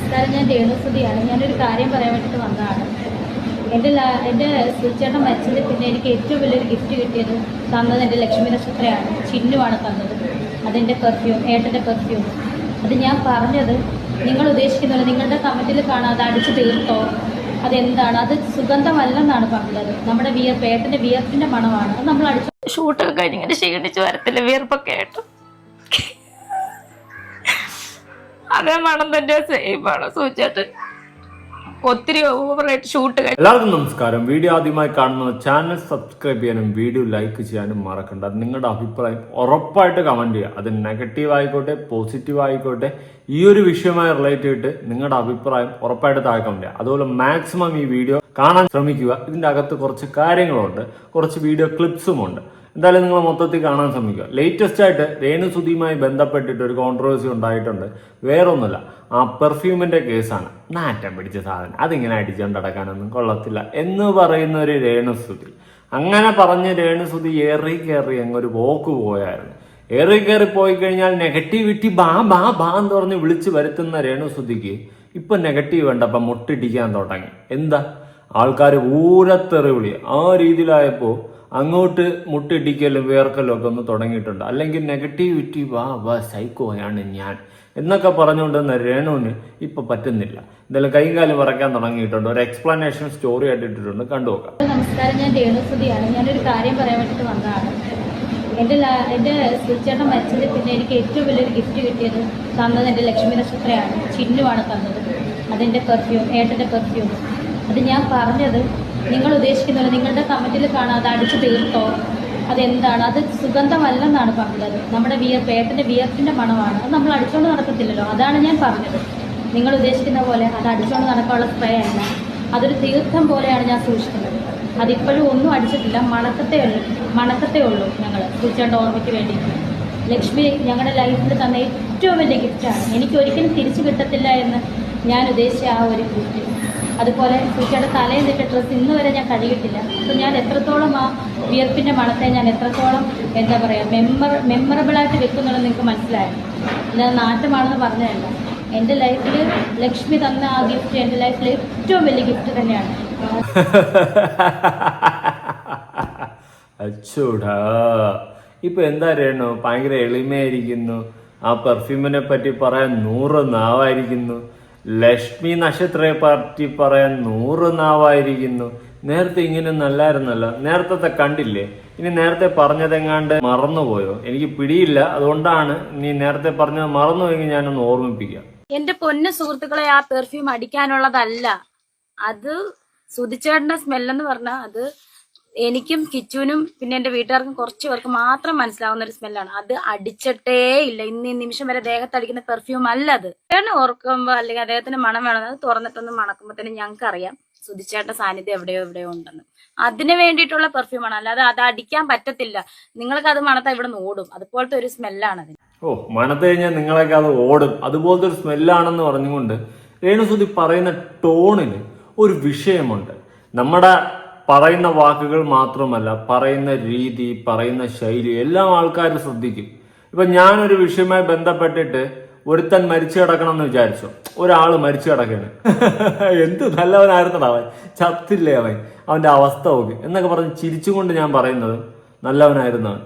നമസ്കാരം. ഞാൻ രേണുസുതിയാണ്. ഞാനൊരു കാര്യം പറയാൻ വേണ്ടിയിട്ട് വന്നതാണ്. എൻ്റെ സുചേട്ടൻ മരിച്ചത് പിന്നെ എനിക്ക് ഏറ്റവും വലിയൊരു ഗിഫ്റ്റ് കിട്ടിയത് തന്നത് എൻ്റെ ലക്ഷ്മി നക്ഷത്രയാണ്. ചിന്നുവാണ് തന്നത്. അതെൻ്റെ പെർഫ്യൂം, ഏട്ടൻ്റെ പെർഫ്യൂം. അത് ഞാൻ പറഞ്ഞത് നിങ്ങൾ ഉദ്ദേശിക്കുന്നില്ല, നിങ്ങളുടെ കമൻറ്റിൽ കാണാം അത് അടിച്ച് തീർത്തോ, അതെന്താണ്, അത് സുഗന്ധമല്ലെന്നാണ് പറഞ്ഞത്. നമ്മുടെ വിയർപ്പ്, ഏട്ടൻ്റെ വിയർപ്പിൻ്റെ മണമാണ്. അത് നമ്മൾ അടിച്ചു. ഷൂട്ടൊക്കെ കഴിഞ്ഞ് ഇങ്ങനെ ക്ഷീണിച്ച് വരത്തില്ല, വിയർപ്പൊക്കെ ആയിട്ട് അതേ മണം തന്നെ സെയിമാണ് സൂചേട്ടൻ. ഒത്തിരി ഓവറായിട്ട് ഷൂട്ട് കഴിഞ്ഞു. എല്ലാവർക്കും നമസ്കാരം. വീഡിയോ ആദ്യമായി കാണുന്ന ചാനൽ സബ്സ്ക്രൈബ് ചെയ്യാനും വീഡിയോ ലൈക്ക് ചെയ്യാനും മറക്കണ്ട. നിങ്ങളുടെ അഭിപ്രായം ഉറപ്പായിട്ട് കമന്റ് ചെയ്യുക. അത് നെഗറ്റീവ് ആയിക്കോട്ടെ പോസിറ്റീവ് ആയിക്കോട്ടെ, ഈ ഒരു വിഷയവുമായി റിലേറ്റ് ചെയ്തിട്ട് നിങ്ങളുടെ അഭിപ്രായം ഉറപ്പായിട്ട് താഴെ കമന്റ് ചെയ്യുക. അതുപോലെ മാക്സിമം ഈ വീഡിയോ കാണാൻ ശ്രമിക്കുക. ഇതിന്റെ അകത്ത് കുറച്ച് കാര്യങ്ങളുണ്ട്, കുറച്ച് വീഡിയോ ക്ലിപ്സും ഉണ്ട്. എന്തായാലും നിങ്ങൾ മൊത്തത്തിൽ കാണാൻ ശ്രമിക്കുക. ലേറ്റസ്റ്റ് ആയിട്ട് രേണുസുതിയുമായി ബന്ധപ്പെട്ടിട്ട് ഒരു കോൺട്രവേഴ്സി ഉണ്ടായിട്ടുണ്ട്. വേറൊന്നുമില്ല, ആ പെർഫ്യൂമിന്റെ കേസാണ്. നാറ്റം പിടിച്ച സാധനം, അതിങ്ങനെ അടിച്ചുകൊണ്ട് നടക്കാനൊന്നും കൊള്ളത്തില്ല എന്ന് പറയുന്ന ഒരു രേണുസുതി. അങ്ങനെ പറഞ്ഞ് രേണുസുതി ഏറി കയറി അങ്ങൊരു പോക്ക് പോയായിരുന്നു. ഏറി കയറി പോയി കഴിഞ്ഞാൽ നെഗറ്റിവിറ്റി ബാ ബാ ബാ എന്ന് പറഞ്ഞ് വിളിച്ചു വരുത്തുന്ന രേണുസുതിക്ക് ഇപ്പൊ നെഗറ്റീവ് വേണ്ടപ്പം മുട്ടിടിക്കാൻ തുടങ്ങി. എന്താ, ആൾക്കാർ ഊരത്തെറി വിളി. ആ രീതിയിലായപ്പോ അങ്ങോട്ട് മുട്ടിടിക്കലും വേർക്കലും ഒക്കെ ഒന്ന് തുടങ്ങിയിട്ടുണ്ട്. അല്ലെങ്കിൽ നെഗറ്റിവിറ്റി വാ വാ സൈക്കോയാണ് ഞാൻ എന്നൊക്കെ പറഞ്ഞുകൊണ്ടിരുന്ന രേണുവിന് ഇപ്പൊ പറ്റുന്നില്ല. എന്തായാലും കൈയും കാലും പറക്കാൻ തുടങ്ങിയിട്ടുണ്ട്. ഒരു എക്സ്പ്ലനേഷൻ സ്റ്റോറി ആയിട്ട് ഇട്ടിട്ടുണ്ട്, കണ്ടുനോക്കാം. നമസ്കാരം. ഞാൻ രേണുസുതിയാണ്. ഞാനൊരു കാര്യം പറയാൻ വേണ്ടിയിട്ട് വന്നതാണ്. എൻ്റെ സുചേട്ടൻ മരിച്ചത് പിന്നെ എനിക്ക് ഏറ്റവും വലിയൊരു ഗിഫ്റ്റ് കിട്ടിയത് തന്നത് എൻ്റെ ലക്ഷ്മി നക്ഷത്രയാണ്. ചിന്നുവാണ് തന്നത്. അതെൻ്റെ പെർഫ്യൂം, ഏട്ടൻ്റെ പെർഫ്യൂം. അത് ഞാൻ പറഞ്ഞത് നിങ്ങൾ ഉദ്ദേശിക്കുന്നില്ല, നിങ്ങളുടെ കമൻറ്റിൽ കാണാം അത് അടിച്ച് തീർത്തോ, അതെന്താണ്, അത് സുഗന്ധമല്ലെന്നാണ് പറഞ്ഞത്. നമ്മുടെ വിയർപ്പ്, ഏട്ടൻ്റെ വിയർപ്പിൻ്റെ മണമാണ്. അത് നമ്മൾ അടിച്ചുകൊണ്ട് നടക്കത്തില്ലല്ലോ. അതാണ് ഞാൻ പറഞ്ഞത്. നിങ്ങൾ ഉദ്ദേശിക്കുന്ന പോലെ അത് അടിച്ചുകൊണ്ട് നടക്കാനുള്ള സ്പ്രേ അല്ല, അതൊരു തീർത്ഥം പോലെയാണ് ഞാൻ സൂക്ഷിക്കുന്നത്. അതിപ്പോഴും ഒന്നും അടിച്ചിട്ടില്ല, മണക്കത്തേ ഉള്ളൂ. ഞങ്ങൾ സൂക്ഷിച്ചേണ്ട ഓർമ്മയ്ക്ക് വേണ്ടിയിട്ട് ലക്ഷ്മി ഞങ്ങളുടെ ലൈഫിൽ തന്ന ഏറ്റവും വലിയ ഗിഫ്റ്റാണ്. എനിക്ക് ഒരിക്കലും തിരിച്ചു കിട്ടത്തില്ല എന്ന് ഞാൻ ഉദ്ദേശിച്ച ആ ഒരു ഗിഫ്റ്റ്. അതുപോലെ സൂചിയുടെ തലയിൽ നിട്ട ഡ്രസ്സ് ഇന്ന് വരെ ഞാൻ കഴുകിയിട്ടില്ല. അപ്പോൾ ഞാൻ എത്രത്തോളം ആ വിയർപ്പിൻ്റെ മണത്തെ ഞാൻ എത്രത്തോളം എന്താ പറയുക മെമ്മറബിളായിട്ട് വെക്കുന്നുള്ളത് നിങ്ങൾക്ക് മനസ്സിലായിരുന്നു. ഞാൻ നാട്ടമാണെന്ന് പറഞ്ഞതല്ല. എൻ്റെ ലൈഫിൽ ലക്ഷ്മി തന്ന ആ ഗിഫ്റ്റ് എൻ്റെ ലൈഫിൽ ഏറ്റവും വലിയ ഗിഫ്റ്റ് തന്നെയാണ്. അച്ചൂടാ, ഇപ്പൊ എന്താ രേണു ഭയങ്കര എളിമയായിരിക്കുന്നു. ആ പെർഫ്യൂമിനെ പറ്റി പറയാൻ 100 നാവായിരിക്കുന്നു. ലക്ഷ്മി നക്ഷത്രയെ പറ്റി പറയാൻ 100 നാവായിരിക്കുന്നു. നേരത്തെ ഇങ്ങനെ നല്ലായിരുന്നല്ലോ, നേരത്തെ കണ്ടില്ലേ? ഇനി നേരത്തെ പറഞ്ഞതെങ്ങാണ്ട് മറന്നുപോയോ? എനിക്ക് പിടിയില്ല, അതുകൊണ്ടാണ് നീ നേരത്തെ പറഞ്ഞത് മറന്നുപോയെങ്കിൽ ഞാനൊന്ന് ഓർമ്മിപ്പിക്കാം. എന്റെ പൊന്നു സുഹൃത്തുക്കളെ, ആ പെർഫ്യൂം അടിക്കാനുള്ളതല്ല. അത് സുതിച്ചേട്ടന്റെ സ്മെല്ലെന്ന് പറഞ്ഞാൽ അത് എനിക്കും കിച്ചുവിനും പിന്നെ എന്റെ വീട്ടുകാർക്കും കുറച്ച് പേർക്ക് മാത്രം മനസ്സിലാവുന്ന ഒരു സ്മെല്ലാണ്. അത് അടിച്ചിട്ടേ ഇല്ല. ഇന്ന് ഈ നിമിഷം വരെ ദേഹത്തടിക്കുന്ന പെർഫ്യൂം അല്ല അത്. ഓർക്കുമ്പോ അല്ലെങ്കിൽ അദ്ദേഹത്തിന്റെ മണം വേണം, അത് തുറന്നിട്ടൊന്ന് മണക്കുമ്പോ തന്നെ ഞങ്ങൾക്ക് അറിയാം സുതിച്ചേട്ടന്റെ സാന്നിധ്യം എവിടെയോ ഉണ്ടെന്ന്. അതിന് വേണ്ടിയിട്ടുള്ള പെർഫ്യൂമാണ്, അല്ലാതെ അത് അടിക്കാൻ പറ്റത്തില്ല. നിങ്ങൾക്ക് അത് മണത്താ ഇവിടെ നിന്ന് ഓടും. അതുപോലത്തെ ഒരു സ്മെല്ലാണ് അതിന്. ഓ, മണത്ത് കഴിഞ്ഞാൽ നിങ്ങളൊക്കെ അത് ഓടും, അതുപോലത്തെ ഒരു സ്മെല്ലാണെന്ന് പറഞ്ഞുകൊണ്ട് രേണുസുതി പറയുന്ന ടോണിന് ഒരു വിഷയമുണ്ട്. നമ്മുടെ പറയുന്ന വാക്കുകൾ മാത്രമല്ല, പറയുന്ന രീതി, പറയുന്ന ശൈലി എല്ലാം ആൾക്കാർ ശ്രദ്ധിക്കും. ഇപ്പൊ ഞാനൊരു വിഷയവുമായി ബന്ധപ്പെട്ടിട്ട് ഒരുത്തൻ മരിച്ചു കിടക്കണം എന്ന് വിചാരിച്ചു. ഒരാള് മരിച്ചു കിടക്കാണ്, എന്ത് നല്ലവനായിരുന്നടാ അവൻ, ചത്തില്ലേ അവൻ, അവന്റെ അവസ്ഥ നോക്കി എന്നൊക്കെ പറഞ്ഞ് ചിരിച്ചുകൊണ്ട് ഞാൻ പറയുന്നത് നല്ലവനായിരുന്നവൻ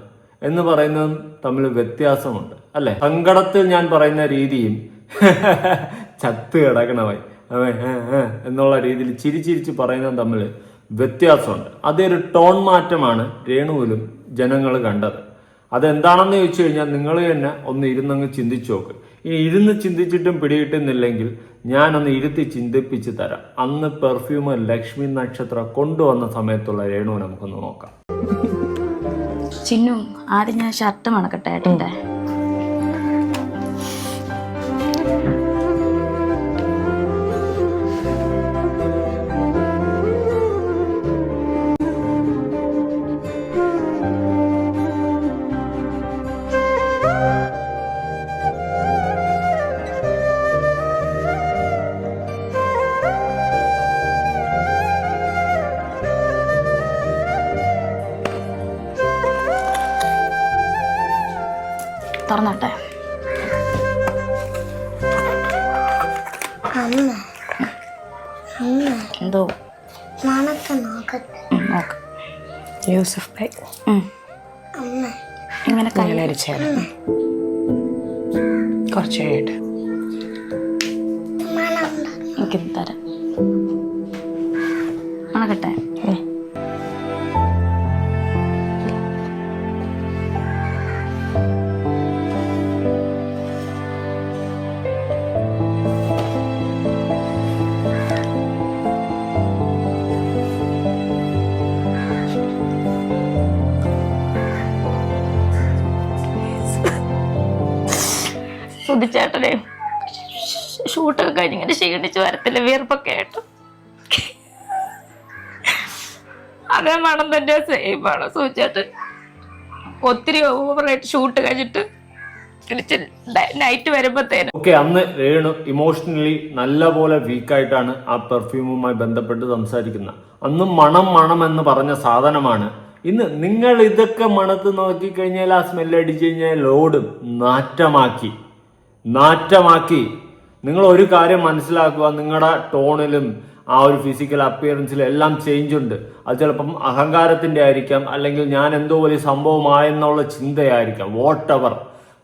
എന്ന് പറയുന്നതും തമ്മിൽ വ്യത്യാസമുണ്ട് അല്ലെ? സങ്കടത്തിൽ ഞാൻ പറയുന്ന രീതിയും ചത്ത് കിടക്കണവൻ അവൻ എന്നുള്ള രീതിയിൽ ചിരിച്ചിരിച്ച് പറയുന്നതും തമ്മിൽ വ്യത്യാസമുണ്ട്. അതൊരു ടോൺ മാറ്റമാണ് രേണുവിലും ജനങ്ങൾ കണ്ടത്. അതെന്താണെന്ന് ചോദിച്ചു കഴിഞ്ഞാൽ നിങ്ങൾ തന്നെ ഒന്ന് ഇരുന്നങ്ങ് ചിന്തിച്ചു നോക്ക്. ഇനി ഇരുന്ന് ചിന്തിച്ചിട്ടും പിടികിട്ടുന്നില്ലെങ്കിൽ ഞാനൊന്ന് ഇരുത്തി ചിന്തിപ്പിച്ച് തരാം. അന്ന് പെർഫ്യൂമർ ലക്ഷ്മി നക്ഷത്ര കൊണ്ടുവന്ന സമയത്തുള്ള രേണുവിനെ നമുക്കൊന്ന് നോക്കാം. ചിന്നു, ആദ്യം ഞാൻ ഷർട്ട് മണക്കട്ടെ ഏട്ടൻ്റെ. തുറന്നോട്ടെ. അമ്മ അമ്മ എന്തോ മണക്ക് നോക്കട്ടെ. നോക്ക് യൂസഫ് ഭായ് അമ്മ ഇങ്ങനെ കൈവരിച്ചാൽ കുറച്ച് കഴിയട്ടെ, മണം എനിക്ക് തരാം. മണക്കട്ടെ. സുധിച്ചേട്ടനെ ഷൂട്ടൊക്കെ കഴിഞ്ഞ് ഇങ്ങനെ ക്ഷീണിച്ച് വരത്തില്ല, വിയർപ്പൊക്കെ ആയിട്ട്. അതേ മണം തന്നെ സെയിം ആണ് സുധിച്ചേട്ടൻ. ഒത്തിരി ഓവറായിട്ട് ഷൂട്ട് കഴിഞ്ഞിട്ട് നൈറ്റ് വരുമ്പോഴത്തേനും ഓക്കെ, അന്ന് രേണു ഇമോഷണലി നല്ലപോലെ വീക്കായിട്ടാണ് ആ പെർഫ്യൂമുമായി ബന്ധപ്പെട്ട് സംസാരിക്കുന്നത്. അന്ന് മണം എന്ന് പറഞ്ഞ സാധനമാണ്. ഇന്ന് നിങ്ങൾ ഇതൊക്കെ മണത്ത് നോക്കിക്കഴിഞ്ഞാൽ ആ സ്മെല്ല് അടിച്ചു കഴിഞ്ഞാൽ ലോഡും നാറ്റമാക്കി. നിങ്ങൾ ഒരു കാര്യം മനസ്സിലാക്കുക, നിങ്ങളുടെ ടോണിലും ആ ഒരു ഫിസിക്കൽ അപ്പിയറൻസിലും എല്ലാം ചേഞ്ച് ഉണ്ട്. അത് ചിലപ്പം അഹങ്കാരത്തിന്റെ ആയിരിക്കാം, അല്ലെങ്കിൽ ഞാൻ എന്തോ വലിയ സംഭവമായെന്നുള്ള ചിന്തയായിരിക്കാം, വാട്ട് എവർ.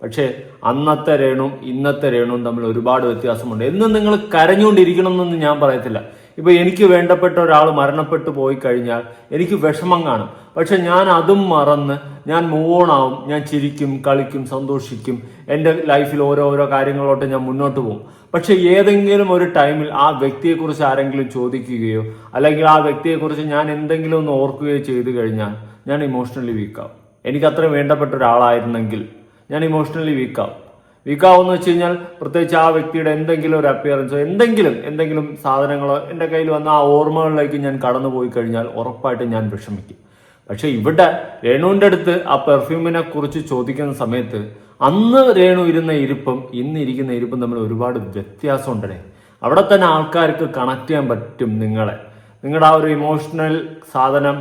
പക്ഷേ അന്നത്തെ രേണുവും ഇന്നത്തെ രേണുവും തമ്മിൽ ഒരുപാട് വ്യത്യാസമുണ്ട്. എന്നും നിങ്ങൾ കരഞ്ഞുകൊണ്ടിരിക്കണം എന്നൊന്നും ഞാൻ പറയത്തില്ല. ഇപ്പൊ എനിക്ക് വേണ്ടപ്പെട്ട ഒരാൾ മരണപ്പെട്ടു പോയി കഴിഞ്ഞാൽ എനിക്ക് വിഷമം കാണും. പക്ഷെ ഞാൻ അതും മറന്ന് ഞാൻ മൂവ് ഓൺ ആവും. ഞാൻ ചിരിക്കും, കളിക്കും, സന്തോഷിക്കും. എൻ്റെ ലൈഫിൽ ഓരോരോ കാര്യങ്ങളോട്ട് ഞാൻ മുന്നോട്ട് പോകും. പക്ഷെ ഏതെങ്കിലും ഒരു ടൈമിൽ ആ വ്യക്തിയെക്കുറിച്ച് ആരെങ്കിലും ചോദിക്കുകയോ അല്ലെങ്കിൽ ആ വ്യക്തിയെക്കുറിച്ച് ഞാൻ എന്തെങ്കിലും ഒന്ന് ഓർക്കുകയോ ചെയ്തു കഴിഞ്ഞാൽ ഞാൻ ഇമോഷണലി വീക്കാവും. എനിക്ക് അത്ര വേണ്ടപ്പെട്ട ഒരാളായിരുന്നെങ്കിൽ ഞാൻ ഇമോഷണലി വീക്കാവെന്ന് വെച്ച് കഴിഞ്ഞാൽ പ്രത്യേകിച്ച് ആ വ്യക്തിയുടെ എന്തെങ്കിലും ഒരു അപ്പിയറൻസോ എന്തെങ്കിലും സാധനങ്ങളോ എൻ്റെ കയ്യിൽ വന്ന ആ ഓർമ്മകളിലേക്ക് ഞാൻ കടന്നു പോയി കഴിഞ്ഞാൽ ഉറപ്പായിട്ടും ഞാൻ വിഷമിക്കും. പക്ഷെ ഇവിടെ രേണുവിൻ്റെ അടുത്ത് ആ പെർഫ്യൂമിനെ കുറിച്ച് ചോദിക്കുന്ന സമയത്ത് അന്ന് രേണു ഇരുന്ന ഇരിപ്പും ഇന്ന് ഇരിക്കുന്ന ഇരിപ്പും തമ്മിൽ ഒരുപാട് വ്യത്യാസം ഉണ്ടേ. അവിടെ തന്നെ ആൾക്കാർക്ക് കണക്ട് ചെയ്യാൻ പറ്റും നിങ്ങളുടെ ആ ഒരു ഇമോഷണൽ സാധനം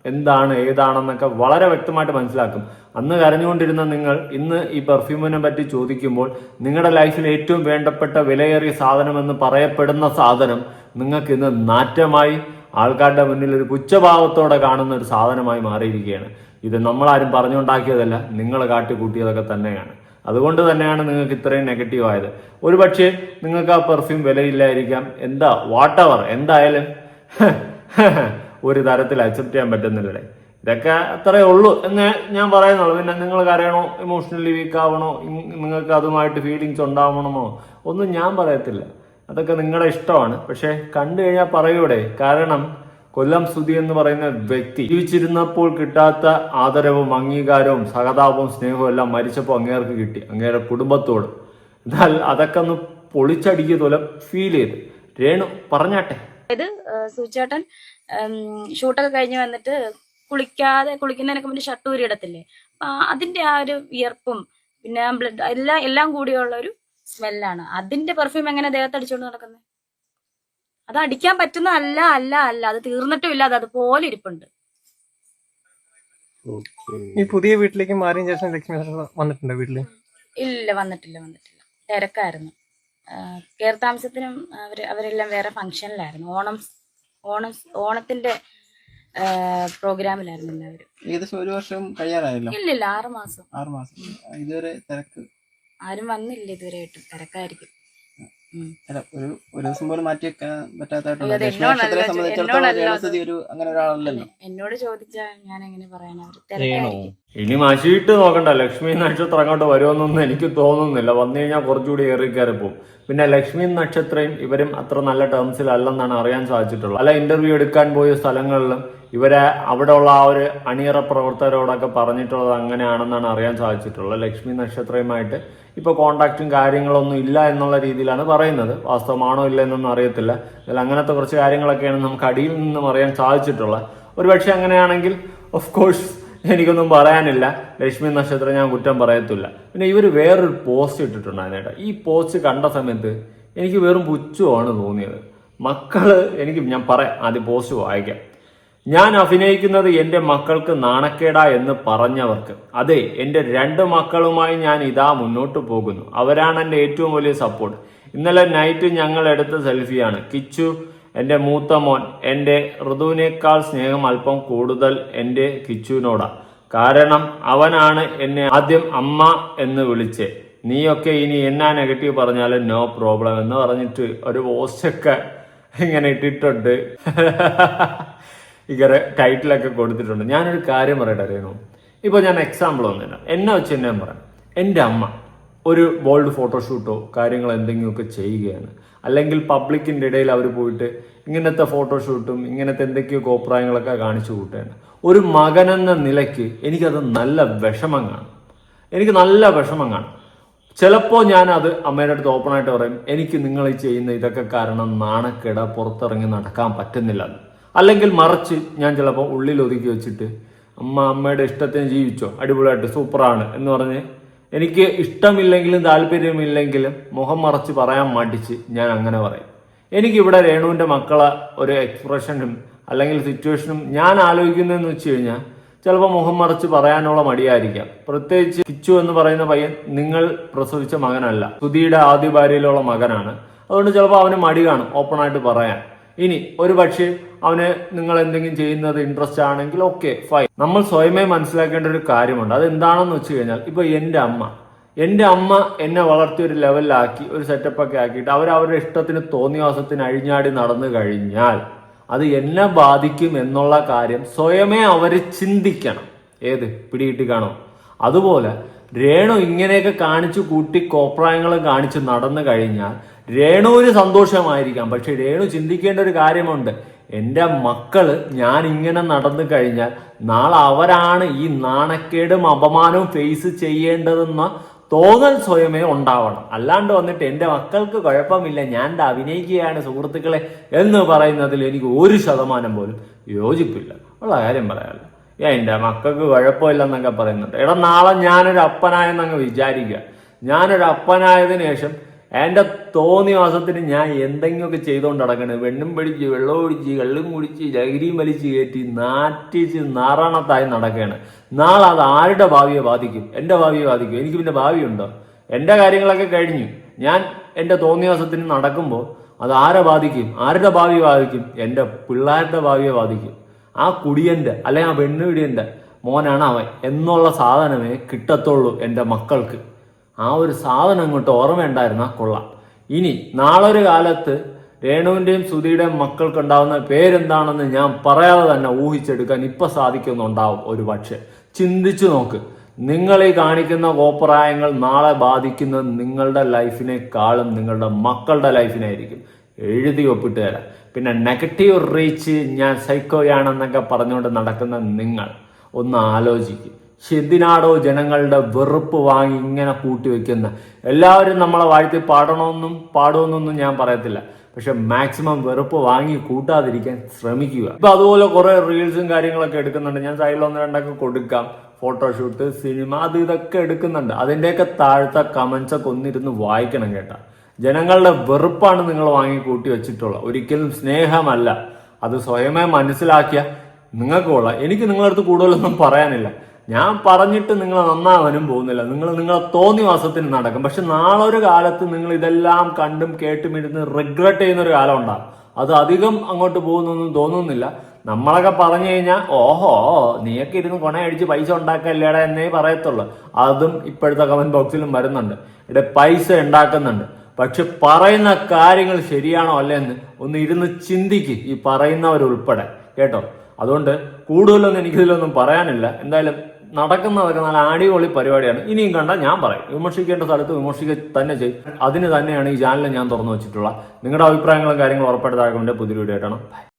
എന്താണ് ഏതാണെന്നൊക്കെ വളരെ വ്യക്തമായിട്ട് മനസ്സിലാക്കും. അന്ന് കരഞ്ഞുകൊണ്ടിരുന്ന നിങ്ങൾ ഇന്ന് ഈ പെർഫ്യൂമിനെ പറ്റി ചോദിക്കുമ്പോൾ നിങ്ങളുടെ ലൈഫിൽ ഏറ്റവും വേണ്ടപ്പെട്ട വിലയേറിയ സാധനമെന്ന് പറയപ്പെടുന്ന സാധനം നിങ്ങൾക്ക് ഇന്ന് നാറ്റമായി ആൾക്കാരുടെ മുന്നിൽ ഒരു പുച്ഛഭാവത്തോടെ കാണുന്ന ഒരു സാധനമായി മാറിയിരിക്കുകയാണ്. ഇത് നമ്മളാരും പറഞ്ഞുണ്ടാക്കിയതല്ല, നിങ്ങൾ കാട്ടിക്കൂട്ടിയതൊക്കെ തന്നെയാണ്. അതുകൊണ്ട് തന്നെയാണ് നിങ്ങൾക്ക് ഇത്രയും നെഗറ്റീവ് ആയത്. ഒരുപക്ഷെ നിങ്ങൾക്ക് ആ പെർഫ്യൂം വിലയില്ലായിരിക്കാം, വാട്ടെവർ എന്തായാലും ഒരു തരത്തിൽ അക്സെപ്റ്റ് ചെയ്യാൻ പറ്റുന്നില്ലേ. ഇതൊക്കെ അത്രയേ ഉള്ളൂ എന്ന് ഞാൻ പറയുന്നുള്ളൂ. പിന്നെ നിങ്ങൾ കരയണോ, ഇമോഷണലി വീക്ക് ആവണോ, നിങ്ങൾക്ക് അതുമായിട്ട് ഫീലിങ്സ് ഉണ്ടാവണമോ ഒന്നും ഞാൻ പറയത്തില്ല. അതൊക്കെ നിങ്ങളുടെ ഇഷ്ടമാണ്. പക്ഷെ കണ്ടു കഴിഞ്ഞാൽ പറയൂടെ. കാരണം കൊല്ലം സുധി എന്ന് പറയുന്ന വ്യക്തി ജീവിച്ചിരുന്നപ്പോൾ കിട്ടാത്ത ആദരവും അംഗീകാരവും സഹതാപവും സ്നേഹവും എല്ലാം മരിച്ചപ്പോൾ അങ്ങേർക്ക് കിട്ടി, അങ്ങേരുടെ കുടുംബത്തോട്. എന്നാൽ അതൊക്കെ ഒന്ന് പൊളിച്ചടിക്കുക ഫീൽ ചെയ്ത്. രേണു പറഞ്ഞാട്ടെ. ഇത് സുചേട്ടൻ ഷൂട്ടൊക്കെ കഴിഞ്ഞ് വന്നിട്ട് കുളിക്കുന്നതിനൊക്കെ മുന്നേ ഷർട്ട് ഊരി ഇടത്തില്ലേ, അപ്പൊ അതിന്റെ ആ ഒരു വിയർപ്പും പിന്നെ ബ്ലഡ് എല്ലാം കൂടിയുള്ള ഒരു സ്മെല്ലാണ്. അതിന്റെ പെർഫ്യൂം എങ്ങനെ ദേഹത്ത് അടിച്ചുകൊണ്ട് നടക്കുന്നത്? അത് അടിക്കാൻ പറ്റുന്ന അല്ല അത് തീർന്നിട്ടും ഇല്ല, അത് അതുപോലെ ഇരിപ്പുണ്ട്. ഈ പുതിയ വീട്ടിലേക്ക് മാറിയ ശേഷം ലക്ഷ്മി വന്നിട്ടുണ്ടോ വീട്ടില്? ഇല്ല, വന്നിട്ടില്ല. തിരക്കായിരുന്നു. കയറി താമസത്തിനും അവരെല്ലാം വേറെ ഫംഗ്ഷനിലായിരുന്നു. ഓണത്തിന്റെ പ്രോഗ്രാമിലായിരുന്നു എല്ലാവരും. ഏകദേശം 1 വർഷം കഴിയാറായല്ലോ. ഇല്ലില്ല, 6 മാസം. ഇതുവരെ തിരക്ക് ആരും വന്നില്ല ഇതുവരെയായിട്ടും. തിരക്കായിരിക്കും. അല്ല, ഒരു ദിവസം പോലും മാറ്റി വെക്കാൻ പറ്റാത്തതായിട്ടുള്ള അങ്ങനെ ഒരാളല്ലല്ലോ. എന്നോട് ചോദിച്ചാൽ ഞാൻ എങ്ങനെ പറയാനാ? തിരക്കായിരിക്കും. ഇനി മഷിയിട്ട് നോക്കണ്ട. ലക്ഷ്മി നക്ഷത്രം അങ്ങോട്ട് വരുമെന്നൊന്നും എനിക്ക് തോന്നുന്നില്ല. വന്നു കഴിഞ്ഞാൽ കുറച്ചുകൂടി ഏറി പോകും. പിന്നെ ലക്ഷ്മി നക്ഷത്രം ഇവരും അത്ര നല്ല ടേംസിലല്ലെന്നാണ് അറിയാൻ സാധിച്ചിട്ടുള്ളത്. പല ഇന്റർവ്യൂ എടുക്കാൻ പോയ സ്ഥലങ്ങളിലും ഇവരെ അവിടെയുള്ള ആ ഒരു അണിയറ പ്രവർത്തകരോടൊക്കെ പറഞ്ഞിട്ടുള്ളത് അങ്ങനെയാണെന്നാണ് അറിയാൻ സാധിച്ചിട്ടുള്ളത്. ലക്ഷ്മി നക്ഷത്രവുമായിട്ട് ഇപ്പോൾ കോണ്ടാക്റ്റും കാര്യങ്ങളൊന്നും ഇല്ല എന്നുള്ള രീതിയിലാണ് പറയുന്നത്. വാസ്തവമാണോ ഇല്ല എന്നൊന്നും അറിയത്തില്ല. അതിൽ അങ്ങനത്തെ കുറച്ച് കാര്യങ്ങളൊക്കെയാണ് നമുക്ക് അടിയിൽ നിന്നും അറിയാൻ സാധിച്ചിട്ടുള്ളത്. ഒരുപക്ഷെ അങ്ങനെയാണെങ്കിൽ ഓഫ് കോഴ്സ് എനിക്കൊന്നും പറയാനില്ല. ലക്ഷ്മി നക്ഷത്രം ഞാൻ കുറ്റം പറയത്തില്ല. പിന്നെ ഇവർ വേറൊരു പോസ്റ്റ് ഇട്ടിട്ടുണ്ടായിരുന്നു. ഈ പോസ്റ്റ് കണ്ട സമയത്ത് എനിക്ക് വെറും പുച്ഛമാണ് തോന്നിയത്. ഞാൻ പറയാം, ആദ്യം പോസ്റ്റ് വായിക്കാം. ഞാൻ അഭിനയിക്കുന്നത് എൻ്റെ മക്കൾക്ക് നാണക്കേടാ എന്ന് പറഞ്ഞവർക്ക്, അതെ, എൻ്റെ 2 മക്കളുമായി ഞാൻ ഇതാ മുന്നോട്ട് പോകുന്നു. അവരാണ് എൻ്റെ ഏറ്റവും വലിയ സപ്പോർട്ട്. ഇന്നലെ നൈറ്റ് ഞങ്ങൾ എടുത്ത സെൽഫിയാണ്. കിച്ചു എൻ്റെ മൂത്ത മോൻ. എൻ്റെ ഋതുവിനേക്കാൾ സ്നേഹം അല്പം കൂടുതൽ എൻ്റെ കിച്ചുവിനോടാ. കാരണം അവനാണ് എന്നെ ആദ്യം അമ്മ എന്ന് വിളിച്ചേ. നീയൊക്കെ ഇനി എന്നാ നെഗറ്റീവ് പറഞ്ഞാലും നോ പ്രോബ്ലം എന്ന് പറഞ്ഞിട്ട് ഒരു പോസ്റ്റൊക്കെ ഇങ്ങനെ ഇട്ടിട്ടുണ്ട്. ഇങ്ങനെ ടൈറ്റിലൊക്കെ കൊടുത്തിട്ടുണ്ട്. ഞാനൊരു കാര്യം പറയട്ടെ അറിയണോ, ഇപ്പോൾ ഞാൻ എക്സാമ്പിൾ ഒന്നുമില്ല, എന്നെ വെച്ച് തന്നെ പറയാം. എൻ്റെ അമ്മ ഒരു ബോൾഡ് ഫോട്ടോഷൂട്ടോ കാര്യങ്ങൾ എന്തെങ്കിലുമൊക്കെ ചെയ്യുകയാണ്, അല്ലെങ്കിൽ പബ്ലിക്കിൻ്റെ ഇടയിൽ അവർ പോയിട്ട് ഇങ്ങനത്തെ ഫോട്ടോഷൂട്ടും ഇങ്ങനത്തെ എന്തൊക്കെയോ കോപ്രായങ്ങളൊക്കെ കാണിച്ചു കൂട്ടുകയാണ്. ഒരു മകനെന്ന നിലയ്ക്ക് എനിക്കത് നല്ല വിഷമം കാണും. എനിക്ക് നല്ല വിഷമം കാണും. ചിലപ്പോൾ ഞാനത് അമ്മയുടെ അടുത്ത് ഓപ്പണായിട്ട് പറയും, എനിക്ക് നിങ്ങൾ ഈ ചെയ്യുന്ന ഇതൊക്കെ കാരണം നാണക്കേട പുറത്തിറങ്ങി നടക്കാൻ പറ്റുന്നില്ല. അല്ലെങ്കിൽ മറിച്ച് ഞാൻ ചിലപ്പോൾ ഉള്ളിൽ ഒതുക്കി വെച്ചിട്ട് അമ്മയുടെ ഇഷ്ടത്തിന് ജീവിച്ചോ, അടിപൊളിയായിട്ട് സൂപ്പറാണ് എന്ന് പറഞ്ഞ് എനിക്ക് ഇഷ്ടമില്ലെങ്കിലും താല്പര്യമില്ലെങ്കിലും മുഖം മറച്ച് പറയാൻ മടിച്ച് ഞാൻ അങ്ങനെ പറയും. എനിക്കിവിടെ രേണുവിൻ്റെ മക്കളെ ഒരു എക്സ്പ്രഷനും അല്ലെങ്കിൽ സിറ്റുവേഷനും ഞാൻ ആലോചിക്കുന്നതെന്ന് വെച്ച് കഴിഞ്ഞാൽ ചിലപ്പോൾ മുഖം മറച്ച് പറയാനുള്ള മടിയായിരിക്കാം. പ്രത്യേകിച്ച് കിച്ചു എന്ന് പറയുന്ന പയ്യൻ നിങ്ങൾ പ്രസവിച്ച മകനല്ല, സുധിയുടെ ആദ്യ ഭാര്യയിലുള്ള മകനാണ്. അതുകൊണ്ട് ചിലപ്പോൾ അവന് മടി കാണും ഓപ്പണായിട്ട് പറയാൻ. ഇനി ഒരു പക്ഷേ അവന് നിങ്ങൾ എന്തെങ്കിലും ചെയ്യുന്നത് ഇൻട്രസ്റ്റ് ആണെങ്കിൽ ഓക്കെ ഫൈൻ. നമ്മൾ സ്വയമേ മനസ്സിലാക്കേണ്ട ഒരു കാര്യമുണ്ട്. അതെന്താണെന്ന് വെച്ച് കഴിഞ്ഞാൽ ഇപ്പോൾ എൻ്റെ അമ്മ എന്നെ വളർത്തി ഒരു ലെവലിലാക്കി ഒരു സെറ്റപ്പൊക്കെ ആക്കിയിട്ട് അവരവരുടെ ഇഷ്ടത്തിന് തോന്നിവാസത്തിന് അഴിഞ്ഞാടി നടന്നു കഴിഞ്ഞാൽ അത് എന്നെ ബാധിക്കും എന്നുള്ള കാര്യം സ്വയമേ അവർ ചിന്തിക്കണം. ഏത് പിടികിട്ടി കാണോ? അതുപോലെ രേണു ഇങ്ങനെയൊക്കെ കാണിച്ചു കൂട്ടി കോപ്രായങ്ങൾ കാണിച്ച് നടന്നു കഴിഞ്ഞാൽ രേണുവിന് സന്തോഷമായിരിക്കാം. പക്ഷെ രേണു ചിന്തിക്കേണ്ട ഒരു കാര്യമുണ്ട്, എൻ്റെ മക്കള് ഞാൻ ഇങ്ങനെ നടന്നു കഴിഞ്ഞാൽ നാളെ അവരാണ് ഈ നാണക്കേടും അപമാനവും ഫേസ് ചെയ്യേണ്ടതെന്ന തോന്നൽ സ്വയമേ ഉണ്ടാവണം. അല്ലാണ്ട് വന്നിട്ട് എൻ്റെ മക്കൾക്ക് കുഴപ്പമില്ല, ഞാൻ അഭിനയിക്കുകയാണ് സുഹൃത്തുക്കളെ എന്ന് പറയുന്നതിൽ എനിക്ക് 1% പോലും യോജിപ്പില്ല. ഉള്ള കാര്യം പറയാമല്ലോ. എൻ്റെ മക്കൾക്ക് കുഴപ്പമില്ലെന്നൊക്കെ പറയുന്നുണ്ട്. എടാ, നാളെ ഞാനൊരു അപ്പനായെന്നങ്ങ് വിചാരിക്കുക. ഞാനൊരു അപ്പനായതിനു ശേഷം എൻ്റെ തോന്നിവാസത്തിന് ഞാൻ എന്തെങ്കിലുമൊക്കെ ചെയ്തുകൊണ്ട് നടക്കണേ, വെണ്ണും പിടിച്ച് വെള്ളം ഒഴിച്ച് കള്ളും കുടിച്ച് ലഹരിയും വലിച്ച് കയറ്റി നാറ്റിച്ച് നാറാണത്തായി നടക്കുകയാണ്. നാളെ അത് ആരുടെ ഭാവിയെ ബാധിക്കും? എൻ്റെ ഭാവിയെ ബാധിക്കും. എനിക്ക് പിന്നെ ഭാവിയുണ്ടോ? എൻ്റെ കാര്യങ്ങളൊക്കെ കഴിഞ്ഞു. ഞാൻ എൻ്റെ തോന്നിവാസത്തിന് നടക്കുമ്പോൾ അത് ആരെ ബാധിക്കും? ആരുടെ ഭാവി ബാധിക്കും? എൻ്റെ പിള്ളേരുടെ ഭാവിയെ ബാധിക്കും. ആ കുടിയൻ്റെ അല്ലെങ്കിൽ ആ പെണ്ണുപിടിയൻ്റെ മോനാണ് അവൻ എന്നുള്ള സാധനമേ കിട്ടത്തുള്ളൂ എൻ്റെ മക്കൾക്ക്. ആ ഒരു സാധനം അങ്ങോട്ട് ഓർമ്മയുണ്ടായിരുന്നാൽ കൊള്ളാം. ഇനി നാളൊരു കാലത്ത് രേണുവിൻ്റെയും സുധിയുടെയും മക്കൾക്കുണ്ടാവുന്ന പേരെന്താണെന്ന് ഞാൻ പറയാതെ തന്നെ ഊഹിച്ചെടുക്കാൻ ഇപ്പം സാധിക്കുന്നുണ്ടാവും. ഒരു പക്ഷെ ചിന്തിച്ചു നോക്ക്. നിങ്ങൾ ഈ കാണിക്കുന്ന കോപ്രായങ്ങൾ നാളെ ബാധിക്കുന്നത് നിങ്ങളുടെ ലൈഫിനേക്കാളും നിങ്ങളുടെ മക്കളുടെ ലൈഫിനായിരിക്കും. എഴുതി ഒപ്പിട്ട് തരാം. പിന്നെ നെഗറ്റീവ് റീച്ച് ഞാൻ സൈക്കോയാണെന്നൊക്കെ പറഞ്ഞുകൊണ്ട് നടക്കുന്ന നിങ്ങൾ ഒന്ന് ആലോചിക്കും. എന്തിനാടോ ജനങ്ങളുടെ വെറുപ്പ് വാങ്ങി ഇങ്ങനെ കൂട്ടിവെക്കുന്ന? എല്ലാവരും നമ്മളെ വാഴ്ത്തി പാടുമെന്നൊന്നും ഞാൻ പറയത്തില്ല. പക്ഷെ മാക്സിമം വെറുപ്പ് വാങ്ങി കൂട്ടാതിരിക്കാൻ ശ്രമിക്കുക. ഇപ്പൊ അതുപോലെ കുറെ റീൽസും കാര്യങ്ങളൊക്കെ എടുക്കുന്നുണ്ട്. ഞാൻ സൈഡിൽ 1-2 കൊടുക്കാം. ഫോട്ടോഷൂട്ട്, സിനിമ, അത് ഇതൊക്കെ എടുക്കുന്നുണ്ട്. അതിൻ്റെയൊക്കെ താഴത്തെ കമന്റ്സ് ഒക്കെ ഒന്നിരുന്ന് വായിക്കണം കേട്ടാ. ജനങ്ങളുടെ വെറുപ്പാണ് നിങ്ങൾ വാങ്ങി കൂട്ടി വെച്ചിട്ടുള്ളത്, ഒരിക്കലും സ്നേഹമല്ല. അത് സ്വയമേ മനസ്സിലാക്കിയ നിങ്ങൾക്ക് കൊള്ളാം. എനിക്ക് നിങ്ങളടുത്ത് കൂടുതലൊന്നും പറയാനില്ല. ഞാൻ പറഞ്ഞിട്ട് നിങ്ങൾ നന്നാവാനും പോകുന്നില്ല. നിങ്ങളെ തോന്നിവാസത്തിന് നടക്കും. പക്ഷെ നാളെ ഒരു കാലത്ത് നിങ്ങൾ ഇതെല്ലാം കണ്ടും കേട്ടും ഇരുന്ന് റിഗ്രറ്റ് ചെയ്യുന്ന ഒരു കാലം ഉണ്ടാകും. അത് അധികം അങ്ങോട്ട് പോകുന്നൊന്നും തോന്നുന്നില്ല. നമ്മളൊക്കെ പറഞ്ഞു കഴിഞ്ഞാൽ ഓഹോ നീയൊക്കെ ഇരുന്ന് കൊണയടിച്ച് പൈസ ഉണ്ടാക്കല്ലേടാ എന്നേ പറയത്തുള്ളൂ. അതും ഇപ്പോഴത്തെ കമന്റ് ബോക്സിലും വരുന്നുണ്ട്. ഇവിടെ പൈസ ഉണ്ടാക്കുന്നുണ്ട്. പക്ഷെ പറയുന്ന കാര്യങ്ങൾ ശരിയാണോ അല്ലെന്ന് ഒന്ന് ഇരുന്ന് ചിന്തിക്ക്, ഈ പറയുന്നവരുൾപ്പെടെ കേട്ടോ. അതുകൊണ്ട് കൂടുതലൊന്നും എനിക്കിതിലൊന്നും പറയാനില്ല. എന്തായാലും നടക്കുന്നതൊക്കെ നല്ല അടിപൊളി പരിപാടിയാണ്. ഇനിയും കണ്ടാൽ ഞാൻ പറയും, വിമർശിക്കേണ്ട സ്ഥലത്ത് വിമർശിക്കുക തന്നെ ചെയ്യും. അതിന് തന്നെയാണ് ഈ ചാനൽ ഞാൻ തുറന്നു വെച്ചിട്ടുള്ളത്. നിങ്ങളുടെ അഭിപ്രായങ്ങളും കാര്യങ്ങളും ഉറപ്പായിട്ട് താഴെ പുതിയ വീഡിയോ ആയിട്ടാണ്.